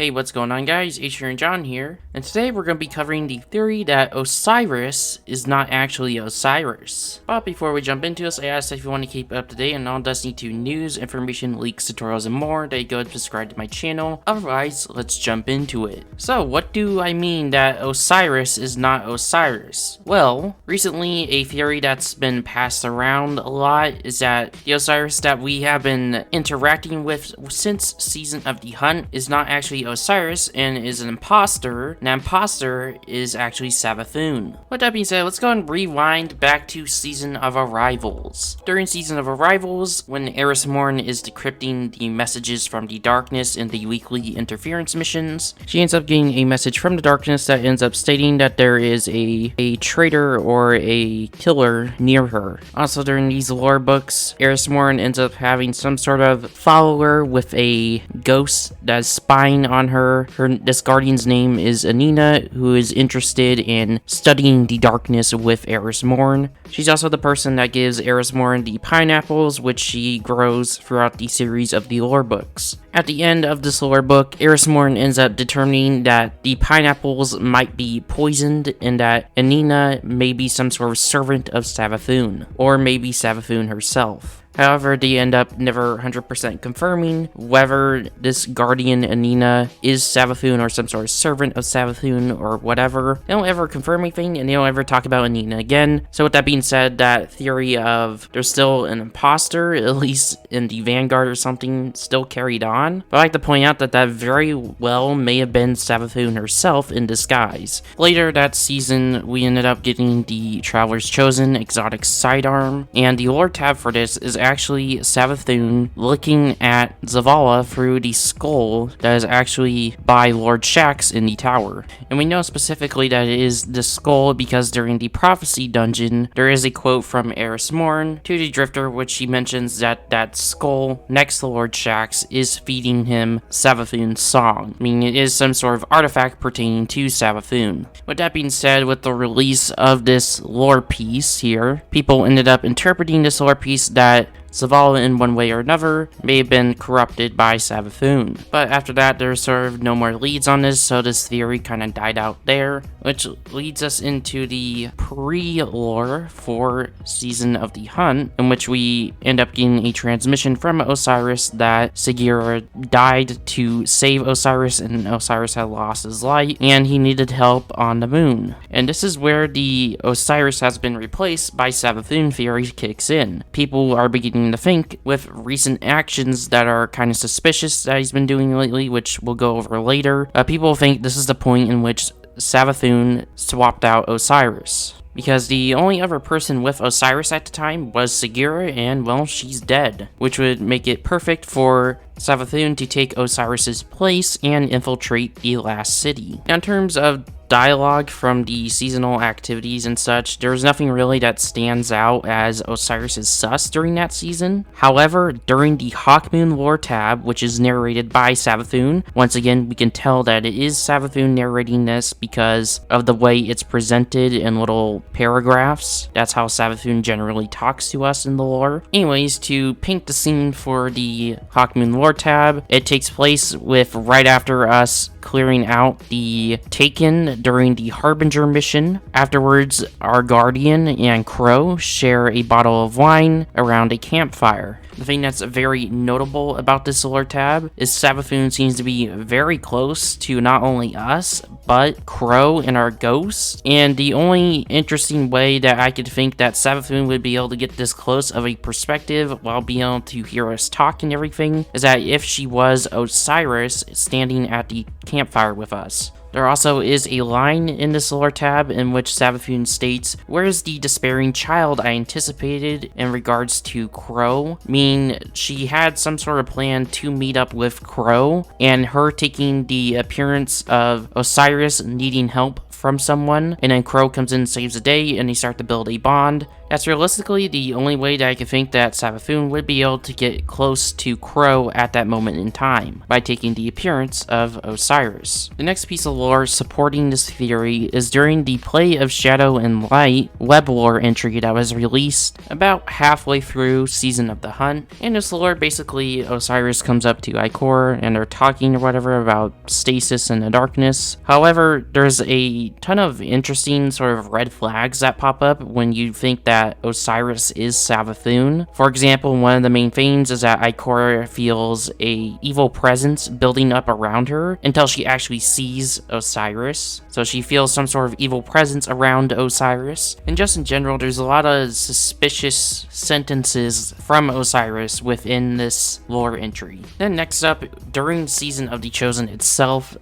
Hey, what's going on guys? and John here, and today we're going to be covering the theory that Osiris is not actually Osiris. But before we jump into this, I asked if you want to keep up to date on all Destiny 2 news, information, leaks, tutorials, and more, that you go and subscribe to my channel. Otherwise, let's jump into it. So, what do I mean that Osiris is not Osiris? Well, recently a theory that's been passed around a lot is that the Osiris that we have been interacting with since Season of the Hunt is not actually Osiris and is an imposter. An imposter is actually Savathun. With that being said, let's go and rewind back to Season of Arrivals. During Season of Arrivals, when Eris Morn is decrypting the messages from the darkness in the weekly interference missions, she ends up getting a message from the darkness that ends up stating that there is a traitor or a killer near her. Also, during these lore books, Eris Morn ends up having some sort of follower with a ghost that's spying on her. This guardian's name is Anina, who is interested in studying the darkness with Eris Morn. She's also the person that gives Eris Morn the pineapples, which she grows throughout the series of the lore books. At the end of this lore book, Eris Morn ends up determining that the pineapples might be poisoned and that Anina may be some sort of servant of Savathun, or maybe Savathun herself. However, they end up never 100% confirming whether this guardian Anina is Savathun or some sort of servant of Savathun or whatever. They don't ever confirm anything, and they don't ever talk about Anina again. So with that being said, that theory of there's still an imposter, at least in the Vanguard or something, still carried on. But I'd like to point out that that very well may have been Savathun herself in disguise. Later that season, we ended up getting the Traveler's Chosen exotic sidearm, and the lore tab for this is actually Savathun looking at Zavala through the skull that is actually by Lord Shaxx in the tower. And we know specifically that it is the skull because during the prophecy dungeon, there is a quote from Eris Morn to the Drifter, which she mentions that that skull next to Lord Shaxx is feeding him Savathun's song, meaning it is some sort of artifact pertaining to Savathun. With that being said, with the release of this lore piece here, people ended up interpreting this lore piece that Zavala in one way or another may have been corrupted by Savathun. But after that, there's sort of no more leads on this, so this theory kind of died out there, which leads us into the pre-lore for Season of the Hunt, in which we end up getting a transmission from Osiris that Sagira died to save Osiris, and Osiris had lost his light, and he needed help on the moon. And this is where the Osiris has been replaced by Savathun theory kicks in. People are beginning to think, with recent actions that are kind of suspicious that he's been doing lately, which we'll go over later, people think this is the point in which Savathun swapped out Osiris. Because the only other person with Osiris at the time was Sagira, and well, she's dead, which would make it perfect for Savathun to take Osiris's place and infiltrate the last city. Now, in terms of dialogue from the seasonal activities and such, there's nothing really that stands out as Osiris' sus during that season. However, during the Hawkmoon lore tab, which is narrated by Savathun, once again, we can tell that it is Savathun narrating this because of the way it's presented in little paragraphs. That's how Savathun generally talks to us in the lore. Anyways, to paint the scene for the Hawkmoon lore tab, it takes place with right after us clearing out the Taken during the Harbinger mission. Afterwards, our Guardian and Crow share a bottle of wine around a campfire. The thing that's very notable about this lore tab is Savathun seems to be very close to not only us, but Crow and our ghosts. And the only interesting way that I could think that Savathun would be able to get this close of a perspective while being able to hear us talk and everything is that if she was Osiris standing at the campfire with us. There also is a line in this lore tab in which Savathun states, "Where's the despairing child I anticipated?" in regards to Crow, meaning she had some sort of plan to meet up with Crow, and her taking the appearance of Osiris needing help from someone, and then Crow comes in and saves the day, and they start to build a bond. That's realistically the only way that I can think that Savathun would be able to get close to Crow at that moment in time, by taking the appearance of Osiris. The next piece of lore supporting this theory is during the Play of Shadow and Light web lore entry that was released about halfway through Season of the Hunt. In this lore, basically, Osiris comes up to Ikora and they're talking or whatever about stasis and the darkness. However, there's a ton of interesting sort of red flags that pop up when you think that Osiris is Savathun. For example, one of the main things is that Ikora feels a evil presence building up around her until she actually sees Osiris. So she feels some sort of evil presence around Osiris. And just in general, there's a lot of suspicious sentences from Osiris within this lore entry. Then next up, during Season of the Chosen itself,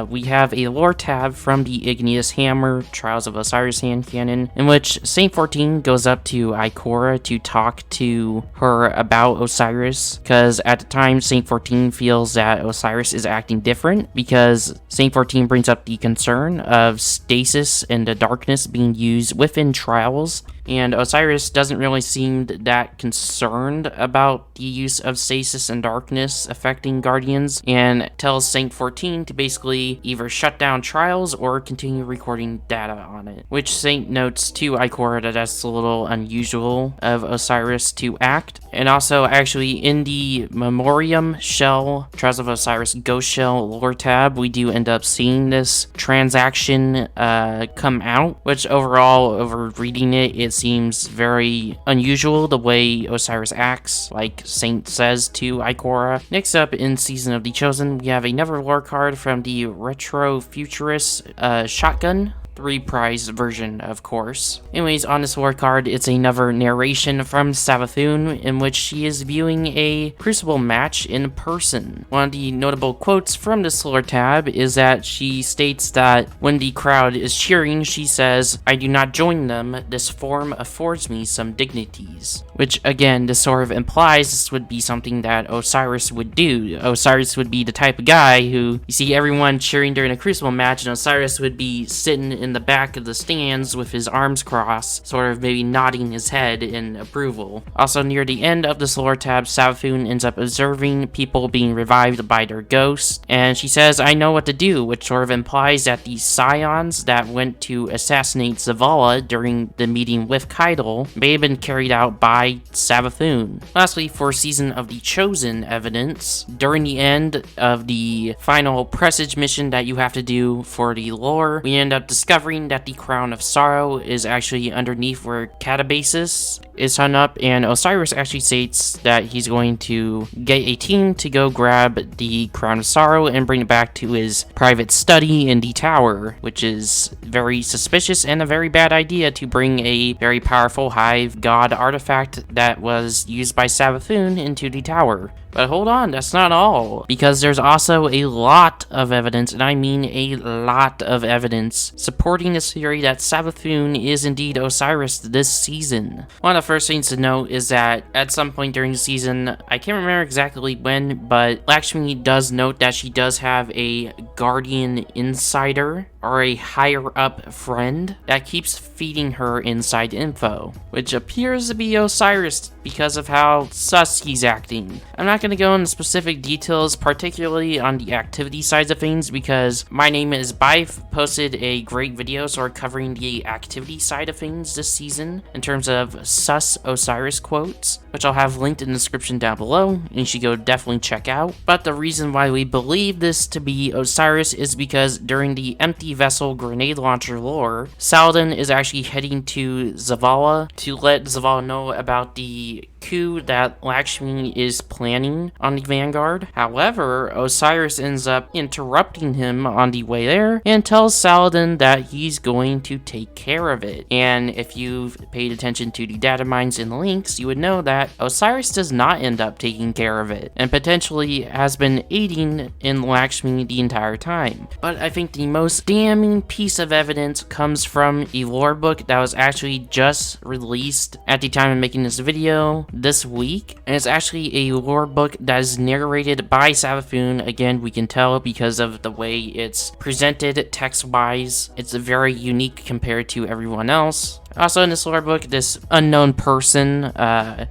we have a lore tab from the Igneous Hammer, Trials of Osiris hand canon, in which Saint 14 goes up to Ikora to talk to her about Osiris, because at the time Saint 14 feels that Osiris is acting different, because Saint 14 brings up the concern of stasis and the darkness being used within trials, and Osiris doesn't really seem that concerned about the use of stasis and darkness affecting Guardians, and tells Saint 14 to basically either shut down trials or continue recording data on it, which Saint notes to Ikora that that's a little unusual of Osiris to act. And also, actually, in the Memoriam Shell, Trials of Osiris Ghost Shell lore tab, we do end up seeing this transaction come out, which overall, over reading it, it seems very unusual the way Osiris acts, like Saint says to Ikora. Next up, in Season of the Chosen, we have another lore card from the Retro Futurist Shotgun 3 prize version, of course. Anyways, on this lore card, it's another narration from Savathun in which she is viewing a Crucible match in person. One of the notable quotes from this lore tab is that she states that when the crowd is cheering, she says, "I do not join them, this form affords me some dignities." Which, again, this sort of implies this would be something that Osiris would do. Osiris would be the type of guy who, you see everyone cheering during a Crucible match, and Osiris would be sitting in the back of the stands with his arms crossed, sort of maybe nodding his head in approval. Also, near the end of this lore tab, Savathun ends up observing people being revived by their ghosts, and she says, "I know what to do," which sort of implies that the scions that went to assassinate Zavala during the meeting with Keitel may have been carried out by Savathun. Lastly, for Season of the Chosen evidence, during the end of the final presage mission that you have to do for the lore, we end up discovering that the Crown of Sorrow is actually underneath where Catabasis is hung up, and Osiris actually states that he's going to get a team to go grab the Crown of Sorrow and bring it back to his private study in the tower, which is very suspicious and a very bad idea to bring a very powerful hive god artifact that was used by Savathun into the tower. But hold on, that's not all, because there's also a lot of evidence, and I mean a lot of evidence, supporting this theory that Savathun is indeed Osiris this season. One of the first things to note is that at some point during the season, I can't remember exactly when, but Lakshmi does note that she does have a Guardian insider, or a higher up friend, that keeps feeding her inside info, which appears to be Osiris because of how sus he's acting. I'm not going to go into specific details, particularly on the activity sides of things, because My Name is Bife posted a great video sort of covering the activity side of things this season in terms of sus Osiris quotes, which I'll have linked in the description down below, and you should go definitely check out. But the reason why we believe this to be Osiris is because during the Empty Vessel grenade launcher lore, Saladin is actually heading to Zavala to let Zavala know about the coup that Lakshmi is planning on the Vanguard. However, Osiris ends up interrupting him on the way there and tells Saladin that he's going to take care of it. And if you've paid attention to the data mines and links, you would know that Osiris does not end up taking care of it, and potentially has been aiding in Lakshmi the entire time. But I think the most damning piece of evidence comes from a lore book that was actually just released at the time of making this video. this week, and it's actually a lore book that is narrated by Savathun. Again, we can tell because of the way it's presented text-wise. It's very unique compared to everyone else. Also in this lore book, this unknown person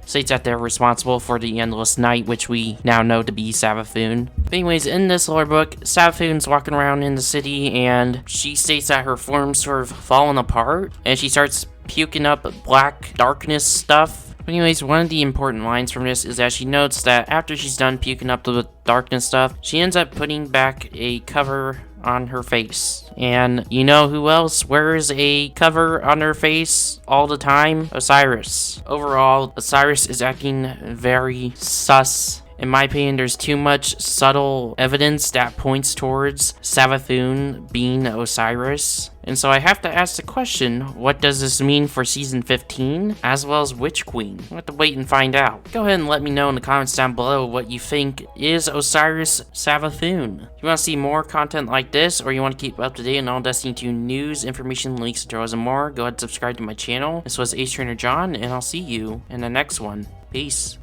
states that they're responsible for the endless night, which we now know to be Savathun. But anyways, in this lore book, Savathun's walking around in the city, and she states that her form's sort of fallen apart, and she starts puking up black darkness stuff. But anyways, one of the important lines from this is that she notes that after she's done puking up the darkness stuff, she ends up putting back a cover on her face. And you know who else wears a cover on their face all the time? Osiris. Overall, Osiris is acting very sus. In my opinion, there's too much subtle evidence that points towards Savathun being Osiris. And so I have to ask the question, what does this mean for Season 15, as well as Witch Queen? We'll have to wait and find out. Go ahead and let me know in the comments down below what you think is Osiris Savathun. If you want to see more content like this, or you want to keep up to date on all Destiny 2 news, information, links, tutorials, and more, go ahead and subscribe to my channel. This was Ace Trainer John, and I'll see you in the next one. Peace.